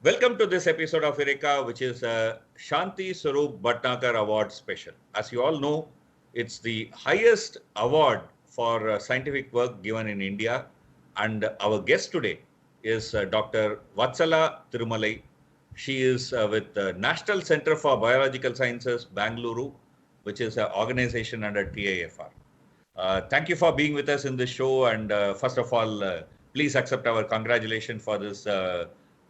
Welcome to this episode of Eureka, which is a Shanti Swaroop Bhatnagar Award special. As you all know, it's the highest award for scientific work given in India. And our guest today is Dr. Vatsala Thirumalai. She is with the National Center for Biological Sciences, Bangalore, which is an organization under TIFR. Thank you for being with us in this show. And first of all, please accept our congratulations for this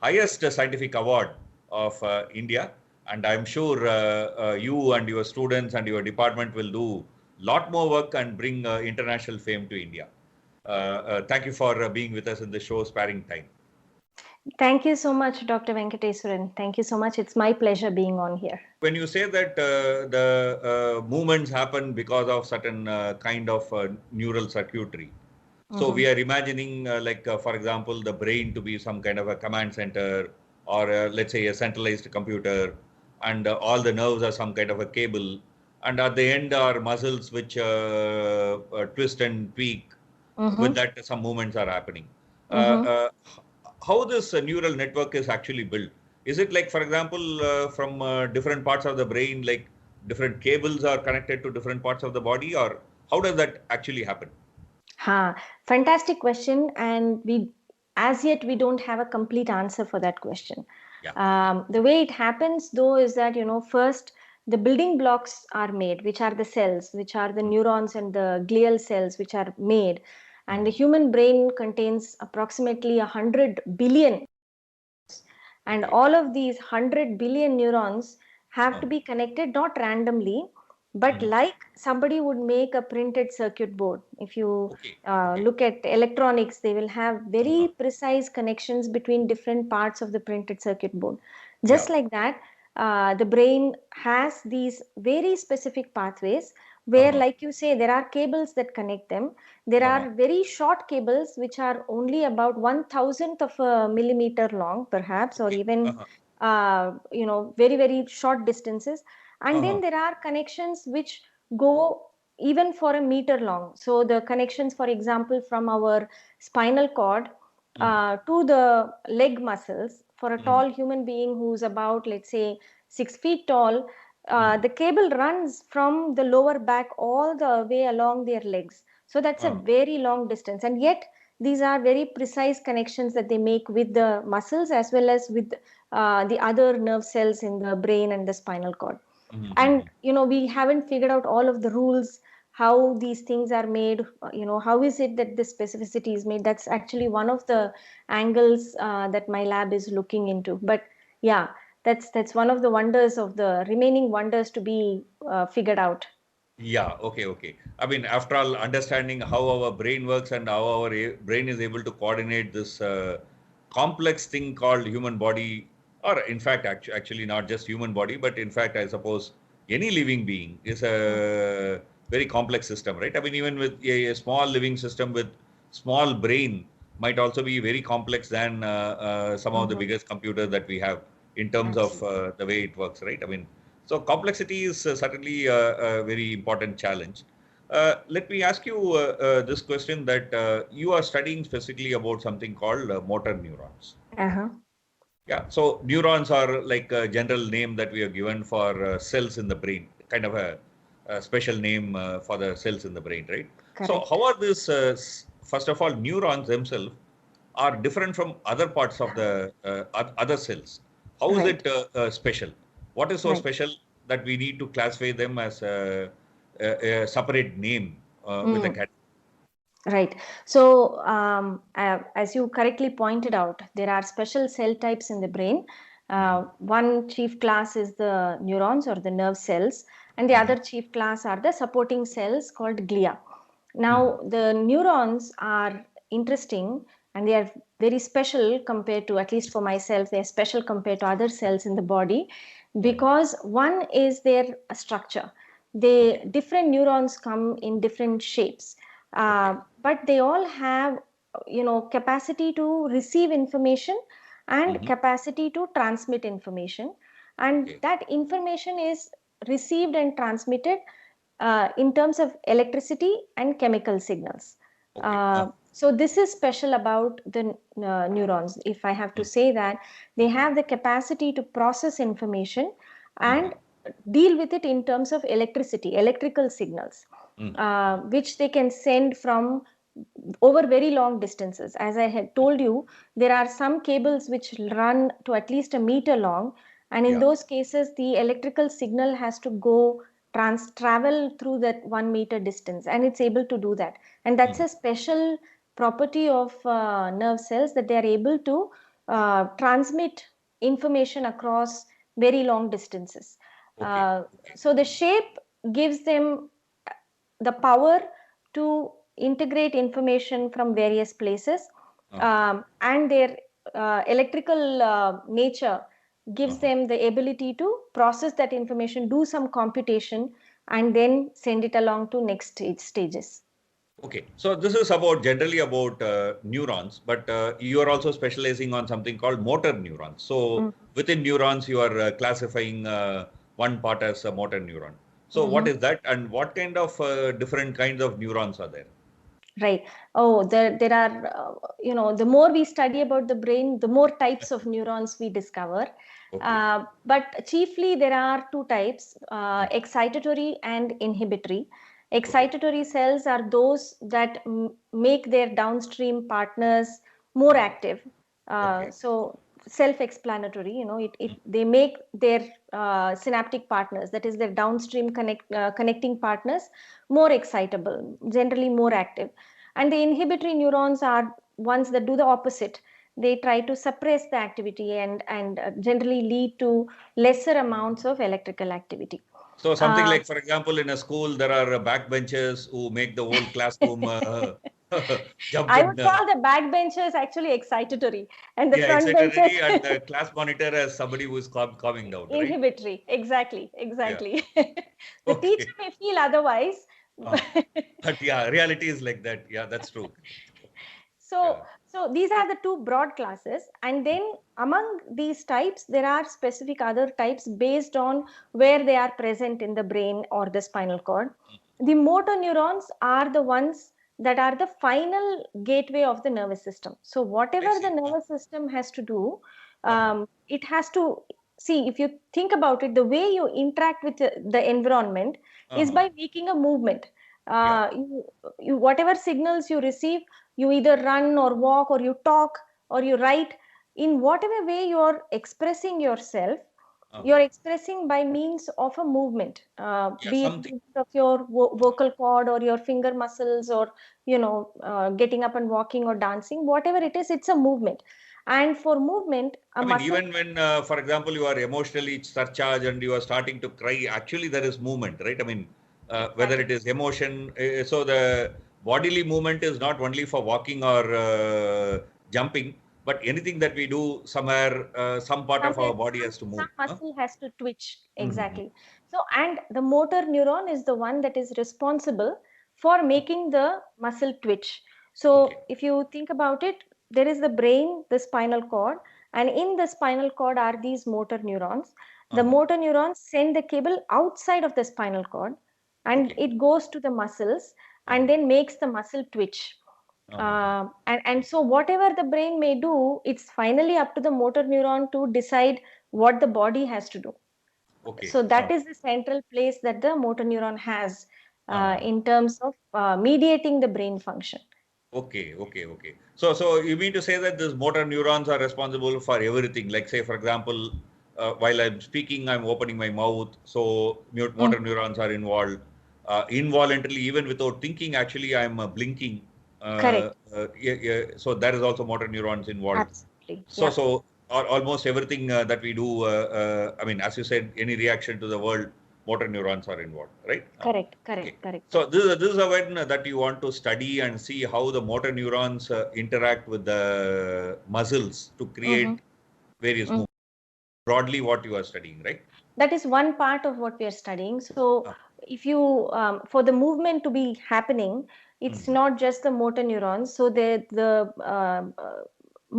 highest scientific award of India. And I'm sure you and your students and your department will do a lot more work and bring international fame to India. Thank you for being with us in the show, sparing time. Thank you so much, Dr. Venkateswaran. Thank you so much. It's my pleasure being on here. When you say that the movements happen because of certain kind of neural circuitry, so we are imagining for example, the brain to be some kind of a command center or let's say a centralized computer, and all the nerves are some kind of a cable. And at the end are muscles which twist and tweak. With that, some movements are happening. How this neural network is actually built? Is it like, for example, from different parts of the brain, like different cables are connected to different parts of the body, or how does that actually happen? Fantastic question. And as yet, we don't have a complete answer for that question. Yeah. The way it happens, though, is that, first, the building blocks are made, which are the cells, which are the neurons and the glial cells, which are made. And the human brain contains approximately 100 billion. And all of these 100 billion neurons have to be connected, not randomly, but like somebody would make a printed circuit board. If you look at electronics, they will have very precise connections between different parts of the printed circuit board. Just like that, the brain has these very specific pathways where, like you say, there are cables that connect them. There are very short cables which are only about 1,000th of a millimeter long, perhaps, or even, very, very short distances. And then there are connections which go even for a meter long. So the connections, for example, from our spinal cord to the leg muscles for a tall human being who's about, let's say, 6 feet tall, the cable runs from the lower back all the way along their legs. So that's a very long distance. And yet these are very precise connections that they make with the muscles as well as with the other nerve cells in the brain and the spinal cord. And, we haven't figured out all of the rules, how these things are made, how is it that the specificity is made. That's actually one of the angles that my lab is looking into. But yeah, that's one of the wonders of the remaining wonders to be figured out. Yeah, okay. I mean, after all, understanding how our brain works and how our brain is able to coordinate this complex thing called human body, or in fact, actually not just human body, but in fact, I suppose any living being is a very complex system, right? I mean, even with a small living system with small brain might also be very complex than some of the biggest computers that we have in terms of the way it works, right? I mean, so complexity is certainly a very important challenge. Let me ask you this question that you are studying specifically about something called motor neurons. Yeah, so neurons are like a general name that we have given for cells in the brain, kind of a special name for the cells in the brain, right? Correct. So how are these, first of all, neurons themselves are different from other parts of the other cells? How is it special? What is so special that we need to classify them as a separate name with a category? Right. So, as you correctly pointed out, there are special cell types in the brain. One chief class is the neurons or the nerve cells, and the other chief class are the supporting cells called glia. Now, the neurons are interesting and they are very special compared to, at least for myself, they are special compared to other cells in the body because one is their structure. Different neurons come in different shapes. But they all have, capacity to receive information and capacity to transmit information. And that information is received and transmitted in terms of electricity and chemical signals. Okay. So this is special about the neurons. If I have to say that, they have the capacity to process information and deal with it in terms of electricity, electrical signals, which they can send from over very long distances. As I had told you, there are some cables which run to at least a meter long, and in Yeah. those cases, the electrical signal has to go travel through that 1 meter distance, and it's able to do that. And that's a special property of nerve cells, that they are able to transmit information across very long distances. Okay. So the shape gives them the power to integrate information from various places, and their electrical nature gives them the ability to process that information, do some computation, and then send it along to next stages. Okay, so this is about generally about neurons, but you are also specializing on something called motor neurons. So within neurons, you are classifying one part as a motor neuron. So what is that, and what kind of different kinds of neurons are there? Right. Oh, there are, the more we study about the brain, the more types of neurons we discover. Okay. But chiefly, there are two types, excitatory and inhibitory. Excitatory cells are those that make their downstream partners more active. Okay. So self-explanatory, they make their synaptic partners, that is their downstream connecting partners, more excitable, generally more active. And the inhibitory neurons are ones that do the opposite. They try to suppress the activity and generally lead to lesser amounts of electrical activity. So something like, for example, in a school, there are backbenchers who make the whole classroom jump I in. would call the backbenchers actually excitatory, and the Yeah, front benchers excitatory, and the class monitor as somebody who is calming down, right? inhibitory. Exactly, Yeah. exactly. The teacher Okay. may feel otherwise. But yeah, reality is like that. Yeah, that's true. So, Yeah. so these are the two broad classes, and then among these types, there are specific other types based on where they are present in the brain or the spinal cord. The motor neurons are the ones that are the final gateway of the nervous system. So, I whatever the see. nervous system has to do, Uh-huh. it has to see. If you think about it, the way you interact with the environment is Uh-huh. by making a movement. Yeah. Whatever signals you receive, you either run or walk or you talk or you write, in whatever way you're expressing yourself, Uh-huh. you're expressing by means of a movement, Yeah, be it something. movement of your vocal cord or your finger muscles, or getting up and walking or dancing, whatever it is, it's a movement. And for movement, a I mean, muscle. even when, for example, you are emotionally surcharged and you are starting to cry, actually there is movement, right? I mean, whether Exactly. it is emotion, so the bodily movement is not only for walking or jumping, but anything that we do somewhere, some part of our Somewhere body has to some move. Huh? muscle has to twitch. Mm-hmm. Exactly. So, and the motor neuron is the one that is responsible for making the muscle twitch. Okay. So if you think about it, there is the brain, the spinal cord, and in the spinal cord are these motor neurons. The Uh-huh. motor neurons send the cable outside of the spinal cord, and Okay. it goes to the muscles and Uh-huh. then makes the muscle twitch. Uh-huh. And so whatever the brain may do, it's finally up to the motor neuron to decide what the body has to do. Okay. So that is the central place that the motor neuron has Uh-huh. in terms of mediating the brain function. Okay. So you mean to say that these motor neurons are responsible for everything? Like, say, for example, while I'm speaking, I'm opening my mouth, so motor neurons are involved. Involuntarily, even without thinking, actually, I'm blinking. Correct. Yeah. So that is also motor neurons involved. Absolutely. So, Yeah. so almost everything that we do, I mean, as you said, any reaction to the world, motor neurons are involved, right? Correct. Okay. Correct. So this is a when that you want to study and see how the motor neurons interact with the muscles to create Mhm. various movements. Broadly, what you are studying, right? That is one part of what we are studying. So if you for the movement to be happening, it's Mhm. not just the motor neurons. So the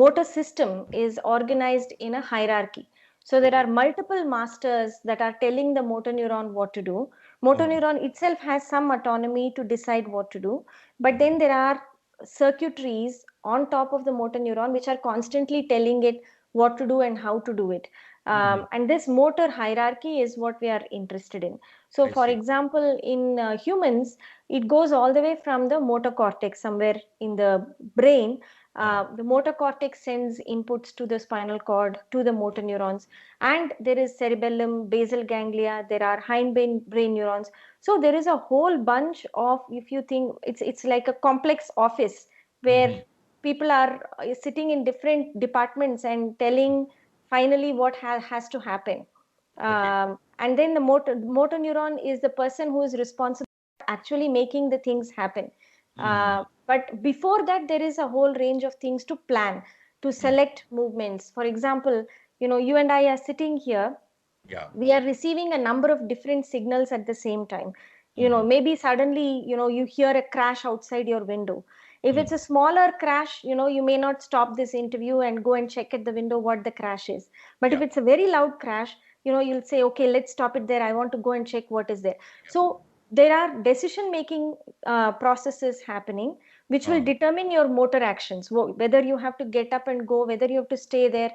motor system is organized in a hierarchy. So there are Okay. multiple masters that are telling the motor neuron what to do. Motor Uh-huh. neuron itself has some autonomy to decide what to do, but then there are circuitries on top of the motor neuron which are constantly telling it what to do and how to do it. And this motor hierarchy is what we are interested in. So I for see. example, in humans, it goes all the way from the motor cortex somewhere in the brain. The motor cortex sends inputs to the spinal cord, to the motor neurons, and there is cerebellum, basal ganglia, there are hindbrain neurons. So there is a whole bunch of, if you think, it's like a complex office where people are sitting in different departments and telling finally what has to happen. Okay. And then the motor neuron is the person who is responsible for actually making the things happen. But before that, there is a whole range of things to plan, to select movements. For example, you and I are sitting here, Yeah. we are receiving a number of different signals at the same time. Maybe suddenly you hear a crash outside your window. If it's a smaller crash, you may not stop this interview and go and check at the window what the crash is. But if Yeah. it's a very loud crash, you'll say, okay, let's stop it there, I want to go and check what is there. So there are decision making processes happening which will determine your motor actions, whether you have to get up and go, whether you have to stay there.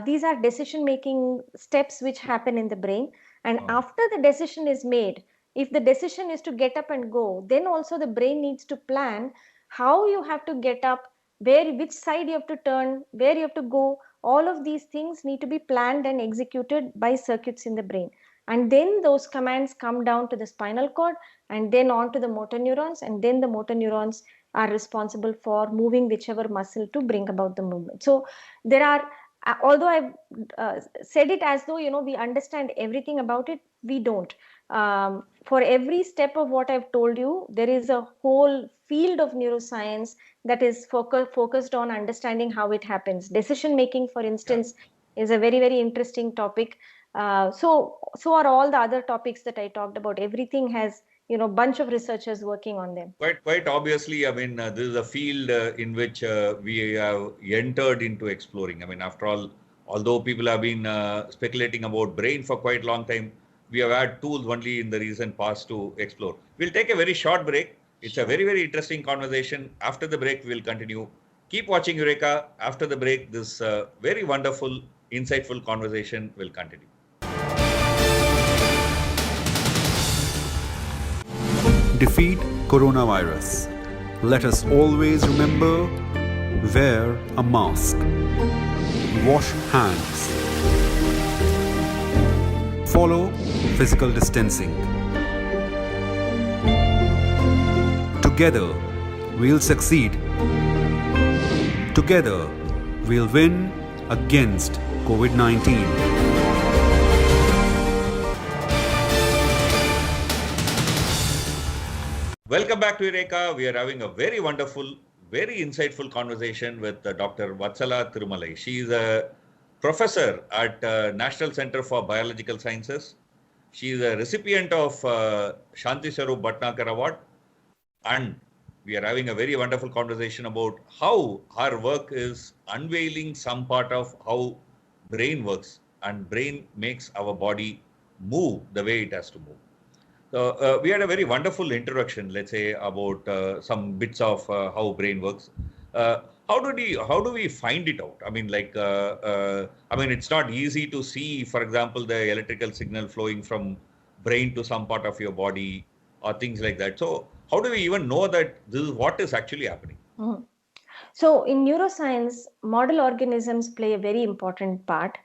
These are decision making steps which happen in the brain. And after the decision is made, if the decision is to get up and go, then also the brain needs to plan how you have to get up, which side you have to turn, where you have to go. All of these things need to be planned and executed by circuits in the brain. And then those commands come down to the spinal cord and then on to the motor neurons, and then the motor neurons are responsible for moving whichever muscle to bring about the movement. So there are, although I've said it as though we understand everything about it, we don't. For every step of what I've told you, there is a whole field of neuroscience that is focused on understanding how it happens. Decision making, for instance, is a very, very interesting topic. So are all the other topics that I talked about. Everything has bunch of researchers working on them. Quite obviously, I mean, this is a field in which we have entered into exploring. I mean, after all, although people have been speculating about brain for quite a long time, we have had tools only in the recent past to explore. We'll take a very short break. It's a very, very interesting conversation. After the break, we'll continue. Keep watching Eureka. After the break, this very wonderful, insightful conversation will continue. Defeat coronavirus. Let us always remember, wear a mask, wash hands, follow physical distancing. Together, we'll succeed. Together, we'll win against COVID-19. Welcome back to Eureka. We are having a very wonderful, very insightful conversation with Dr. Vatsala Thirumalai. She is a professor at National Center for Biological Sciences. She is a recipient of Shanti Swarup Bhatnagar Award. And we are having a very wonderful conversation about how her work is unveiling some part of how brain works, and brain makes our body move the way it has to move. So we had a very wonderful introduction, let's say, about some bits of how brain works. How do we find it out? I mean, it's not easy to see, for example, the electrical signal flowing from brain to some part of your body or things like that. So how do we even know that this is what is actually happening? Mm-hmm. So in neuroscience, model organisms play a very important part.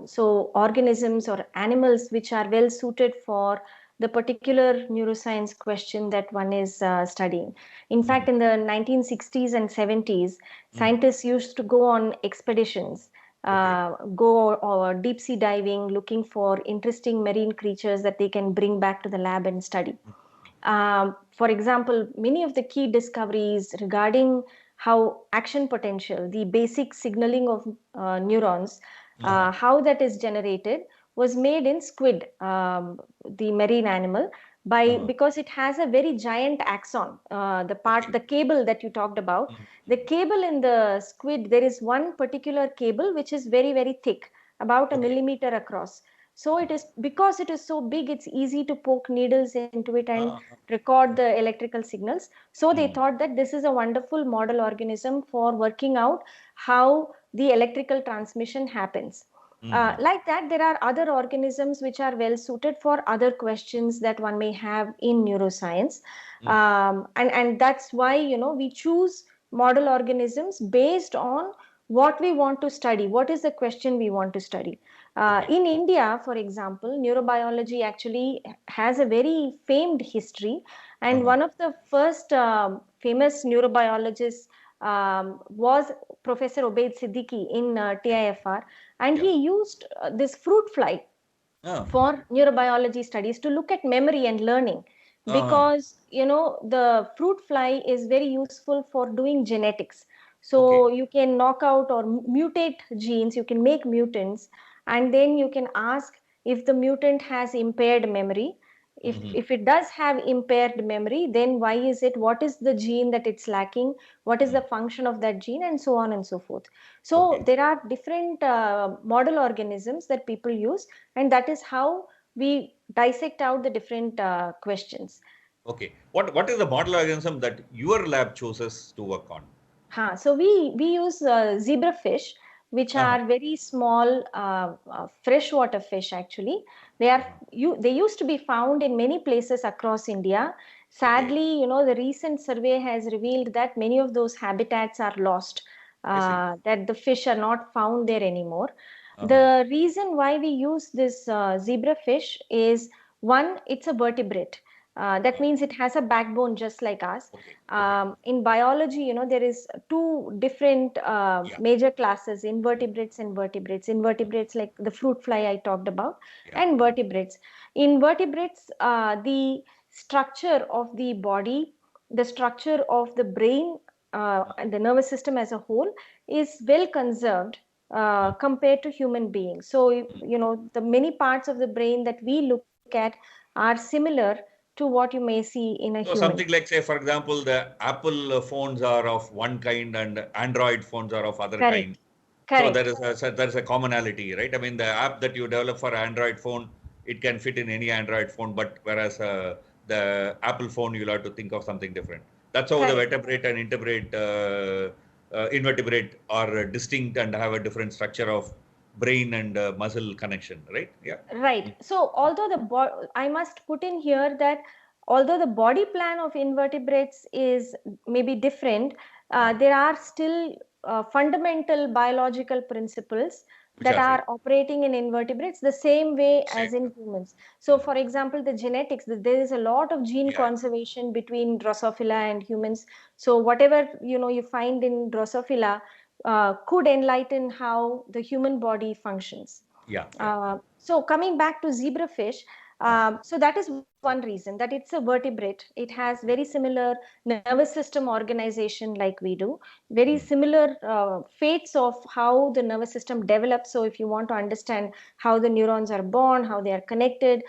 So organisms or animals which are well suited for the particular neuroscience question that one is studying. In fact, in the 1960s and 70s, scientists used to go on expeditions, go or deep sea diving, looking for interesting marine creatures that they can bring back to the lab and study. For example, many of the key discoveries regarding how action potential, the basic signaling of neurons, how that is generated, was made in squid, the marine animal, because it has a very giant axon. The cable that you talked about, the cable in the squid, there is one particular cable which is very, very thick, about a millimeter across. So it is, because it is so big, it's easy to poke needles into it and Ah, record the electrical signals. So they mm, thought that this is a wonderful model organism for working out how the electrical transmission happens. mhm, Like that, there are other organisms which are well suited for other questions that one may have in neuroscience. mm, And that's why, we choose model organisms based on what we want to study, what is the question we want to study. okay. In India, for example, neurobiology actually has a very famed history, and Uh-huh. one of the first famous neurobiologists was Professor Obaid Siddiqui in TIFR, and Yeah. he used this fruit fly Ah, for neurobiology studies to look at memory and learning, uh-huh. because the fruit fly is very useful for doing genetics. Okay. So you can knock out or mutate genes, you can make mutants, and then you can ask if the mutant has impaired memory. if Mhm. if it does have impaired memory, then why is it, what is the gene that it's lacking, what is Mm. the function of that gene, and so on and so forth. So Okay. there are different model organisms that people use, and that is how we dissect out the different questions. Okay. What is the model organism that your lab chooses to work on? So we use zebrafish, which Uh-huh. are very small freshwater fish. Actually, Uh-huh. they used to be found in many places across India. Okay. Sadly, the recent survey has revealed that many of those habitats are lost. I see. That the fish are not found there anymore. Uh-huh. The reason why we use this zebrafish is, one, it's a vertebrate. That Uh, means it has a backbone just like us. okay. Okay. In biology, there is two different Yeah. major classes: invertebrates and vertebrates. Uh, Invertebrates like the fruit fly I talked about, yeah. and vertebrates. In vertebrates, the structure of the body, the structure of the brain, and the nervous system as a whole is well conserved Mm, compared to human beings. So, mm. the many parts of the brain that we look at are similar to what you may see in a So human. something like, say, for example, the Apple phones are of one kind and Android phones are of other kind. Correct. So Correct. there is a commonality, right? I mean, the app that you develop for Android phone, it can fit in any Android phone, but whereas the Apple phone, you'll have to think of something different. That's how the Correct. vertebrate and invertebrate are distinct and have a different structure of brain and muscle connection, right? Yeah. Right. So, although I must put in here that although the body plan of invertebrates is maybe different, Uh, there are still fundamental biological principles which that are same. are operating in invertebrates the same way Same. as in humans. So, Mm. for example, the genetics, there is a lot of gene Yeah. conservation between Drosophila and humans. So, whatever you find in Drosophila could enlighten how the human body functions. Yeah. Yeah. So coming back to zebrafish, Uh, so that is one reason, that it's a vertebrate. It has very similar nervous system organization like we do, very mm. similar fates of how the nervous system develops. So if you want to understand how the neurons are born, how they are connected,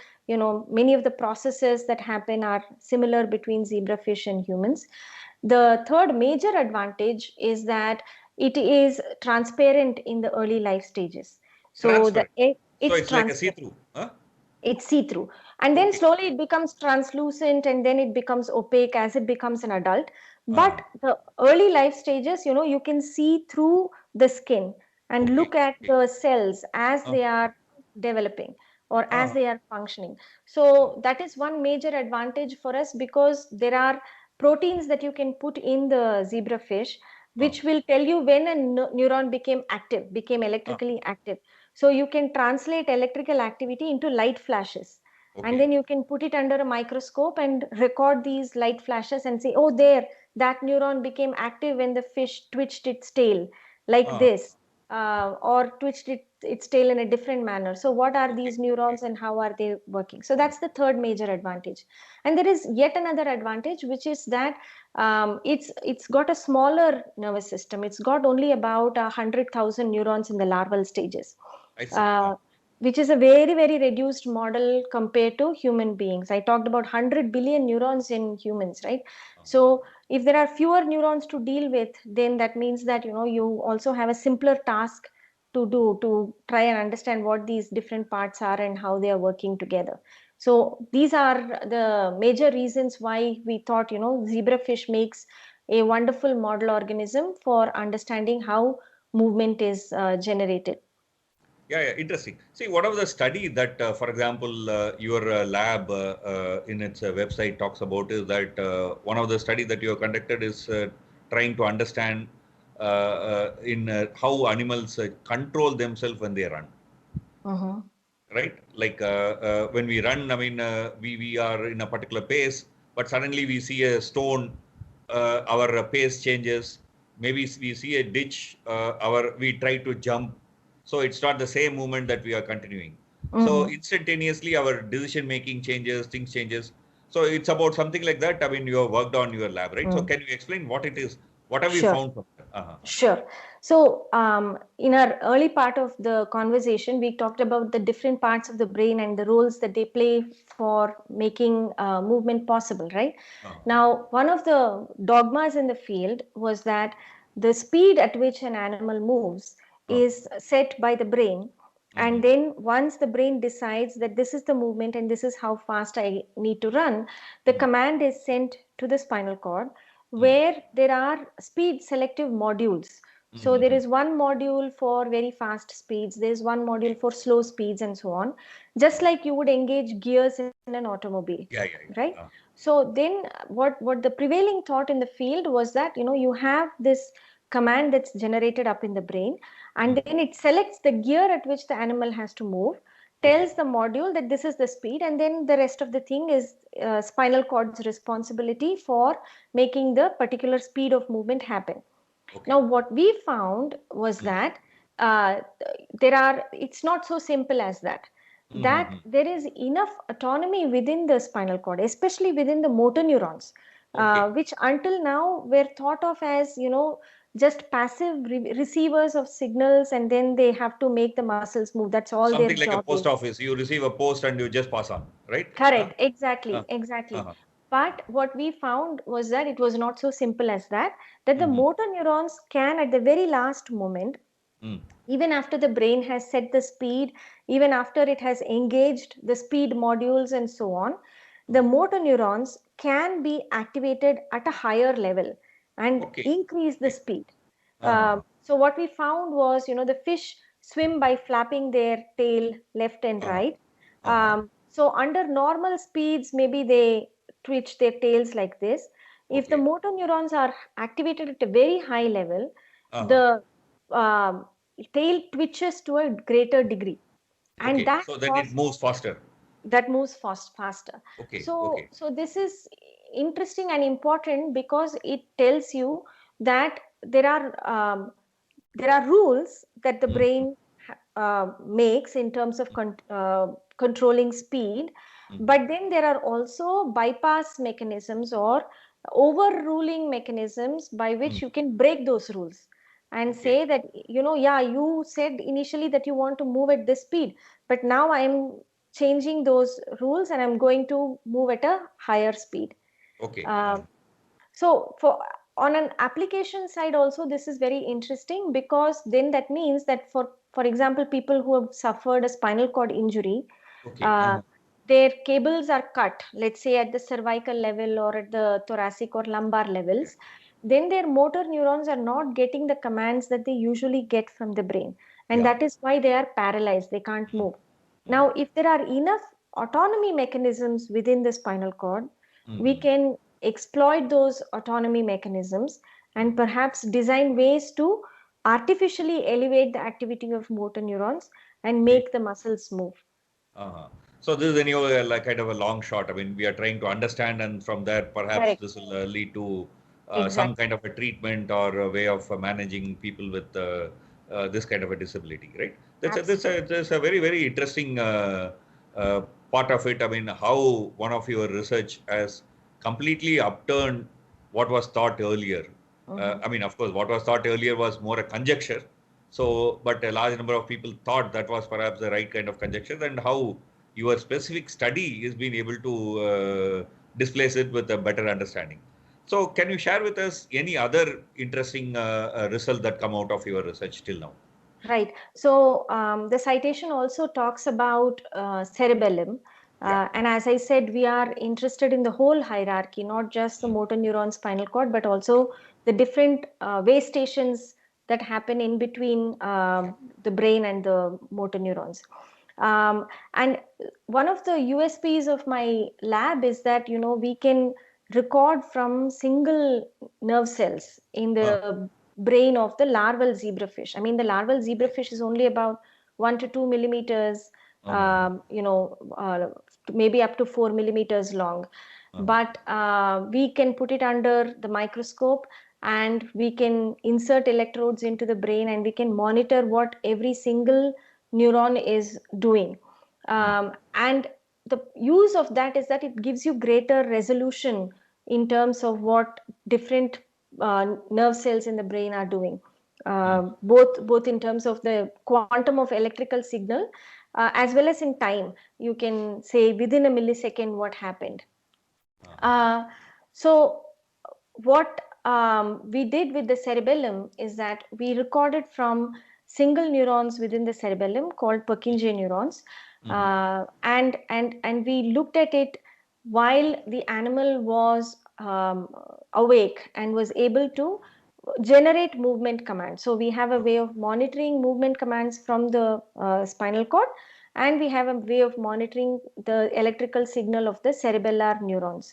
many of the processes that happen are similar between zebrafish and humans. The third major advantage is that it is transparent in the early life stages. So Transparent. So it's it's like a transparent, see-through. Huh? it's see-through, and then Okay. slowly it becomes translucent, and then it becomes opaque as it becomes an adult. Uh, But the early life stages, you can see through the skin and okay. look at Okay. the cells as Uh, they are developing or as uh, they are functioning. So that is one major advantage for us, because there are proteins that you can put in the zebrafish uh, which will tell you when a neuron became uh, electrically active. So you can translate electrical activity into light flashes, and okay. then you can put it under a microscope and record these light flashes and say, oh, there, that neuron became active when the fish twitched its tail like Uh, this, or twitched its tail in a different manner. So what are okay. these Okay. neurons and how are they working? So Mm, that's the third major advantage. And there is yet another advantage, which is that it's got a smaller nervous system. It's got only about 100,000 neurons in the larval stages, I see. uh, which is a very, very reduced model compared to human beings. I talked about 100 billion neurons in humans, right? Uh, So if there are fewer neurons to deal with, then that means that you also have a simpler task to do to try and understand what these different parts are and how they are working together. So these are the major reasons why we thought, zebrafish makes a wonderful model organism for understanding how movement is generated. Yeah, interesting. See, one of the study that, for example, your lab in its website talks about is that one of the study that you have conducted is trying to understand in how animals control themselves when they run. Mhm. Right? Like when we run, I mean, we are in a particular pace, but suddenly we see a stone, our pace changes. Maybe we see a ditch, we try to jump. So it's not the same movement that we are continuing. So Mhm. instantaneously, our decision making changes, things changes. So it's about something like that. I mean, you have worked on your lab, right? So Mm. can you explain what it is? What have you Sure. found from that? Sure. So, in our early part of the conversation, we talked about the different parts of the brain and the roles that they play for making movement possible, right? Now, one of the dogmas in the field was that the speed at which an animal moves is set by the brain. And then once the brain decides that this is the movement and this is how fast I need to run, the command is sent to the spinal cord, where there are speed selective modules. So there is one module for very fast speeds, there's one module for slow speeds, and so on, just like you would engage gears in an automobile. Yeah. Right? So then what the prevailing thought in the field was that, you have this command that's generated up in the brain, and then it selects the gear at which the animal has to move, tells the module that this is the speed, and then the rest of the thing is spinal cord's responsibility for making the particular speed of movement happen. Now, what we found was that uh, it's not so simple as that. That there is enough autonomy within the spinal cord, especially within the motor neurons, which until now were thought of as, just passive receivers of signals, and then they have to make the muscles move. That's all their Something like a job post is. office. You receive a post and you just pass on, right? Correct. Uh, Exactly. uh-huh. But what we found was that it was not so simple as that, that the motor neurons can, at the very last moment, even after the brain has set the speed, even after it has engaged the speed modules and so on, the motor neurons can be activated at a higher level and Okay. increase the speed. Uh-huh. So what we found was, the fish swim by flapping their tail left and Uh-huh. right. Uh-huh. So under normal speeds, maybe they twitch their tails like this. If the Okay. motor neurons are activated at a very high level, Uh-huh. the um, tail twitches to a greater degree, and Okay. So then it moves faster. that moves faster. Okay. So Okay. so this is interesting and important because it tells you that there are rules that the brain makes in terms of controlling speed, but then there are also bypass mechanisms or overruling mechanisms by which you can break those rules and Okay. say that, yeah, you said initially that you want to move at this speed, but now I am changing those rules and I'm going to move at a higher speed. Okay. So on an application side also, this is very interesting, because then that means that for example, people who have suffered a spinal cord injury, Okay. uh, their cables are cut, let's say at the cervical level or at the thoracic or lumbar levels, then their motor neurons are not getting the commands that they usually get from the brain, and Yeah. that is why they are paralyzed, they can't move. Now, if there are enough autonomy mechanisms within the spinal cord, we can exploit those autonomy mechanisms and perhaps design ways to artificially elevate the activity of motor neurons and Okay. make the muscles move. Uh-huh. So this is anyway like kind of a long shot. I mean, we are trying to understand, and from there, perhaps Correct. this will lead to some Exactly. kind of a treatment or a way of managing people with this kind of a disability, right? Absolutely. That's a very, very interesting uh, part of it. I mean, how one of your research has completely upturned what was thought earlier. Mhm. I mean, of course, what was thought earlier was more a conjecture. So, but a large number of people thought that was perhaps the right kind of conjecture, and how your specific study is being able to displace it with a better understanding. So, can you share with us any other interesting result that come out of your research till now? Right. So the citation also talks about cerebellum. And as I said, we are interested in the whole hierarchy, not just the motor neuron spinal cord, but also the different way stations that happen in between the brain and the motor neurons. And one of the USPs of my lab is that, we can record from single nerve cells in the brain of the larval zebrafish. I mean, the larval zebrafish is only about 1 to 2 millimeters, maybe up to 4 millimeters long. But we can put it under the microscope and we can insert electrodes into the brain and we can monitor what every single neuron is doing. And the use of that is that it gives you greater resolution in terms of what different nerve cells in the brain are doing, both in terms of the quantum of electrical signal as well as in time. You can say within a millisecond what happened. So what we did with the cerebellum is that we recorded from single neurons within the cerebellum called Purkinje neurons, and we looked at it while the animal was awake and was able to generate movement commands. So we have a way of monitoring movement commands from the spinal cord, and we have a way of monitoring the electrical signal of the cerebellar neurons.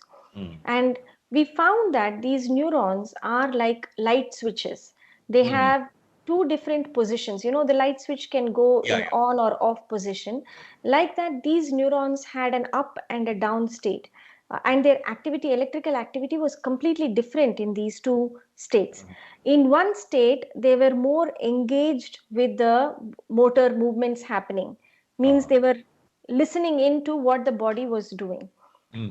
And we found that these neurons are like light switches. They have two different positions. The light switch can go in on or off position. Like that, these neurons had an up and a down state. And their activity, electrical activity, was completely different in these two states. In one state, they were more engaged with the motor movements happening. Means they were listening into what the body was doing.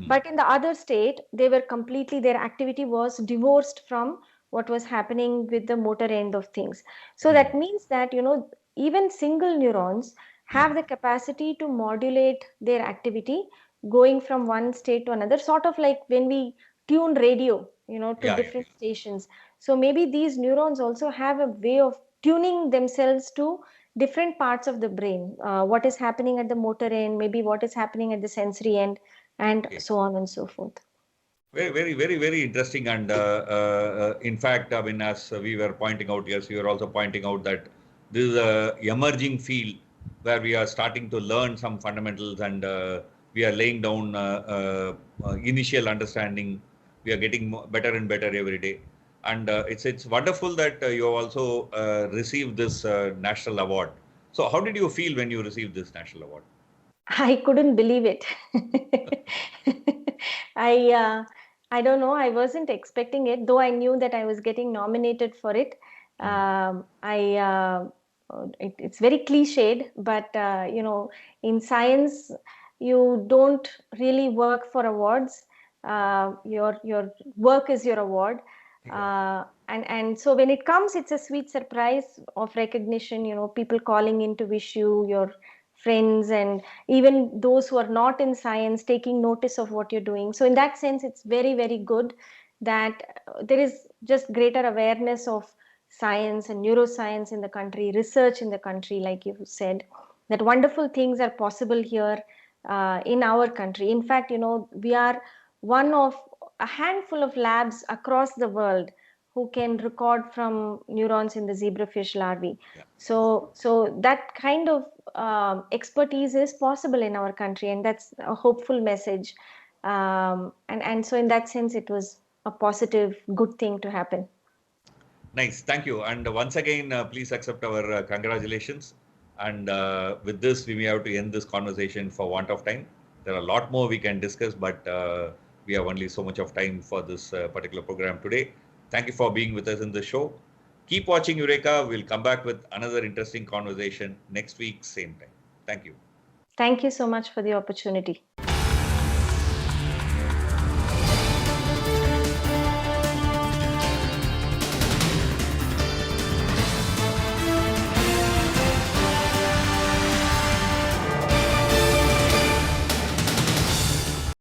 But in the other state, their activity was divorced from what was happening with the motor end of things. So that means that, even single neurons have the capacity to modulate their activity going from one state to another, sort of like when we tune radio, to different stations. So maybe these neurons also have a way of tuning themselves to different parts of the brain, what is happening at the motor end, maybe what is happening at the sensory end, and so on and so forth. Very, very, very, very interesting. And in fact, I mean, as we were pointing out, yes, you were also pointing out that this is a emerging field where we are starting to learn some fundamentals, and we are laying down initial understanding. We are getting better and better every day. And it's wonderful that you have also received this national award. So how did you feel when you received this national award? I couldn't believe it. I don't know. I wasn't expecting it, though I knew that I was getting nominated for it. It's very cliched, but in science, you don't really work for awards. Your work is your award. And so when it comes, it's a sweet surprise of recognition, people calling in to wish you, your friends, and even those who are not in science taking notice of what you're doing. So in that sense, it's very, very good that there is just greater awareness of science and neuroscience in the country, research in the country, like you said, that wonderful things are possible here in our country. In fact, we are one of a handful of labs across the world who can record from neurons in the zebrafish larvae. So that kind of expertise is possible in our country, and that's a hopeful message. And so in that sense, it was a positive, good thing to happen. Nice, thank you. And once again, please accept our congratulations. And with this, we may have to end this conversation for want of time. There are a lot more we can discuss, but we have only so much of time for this particular program today. Thank you for being with us in the show. Keep watching Eureka. We'll come back with another interesting conversation next week, same time. Thank you. Thank you so much for the opportunity.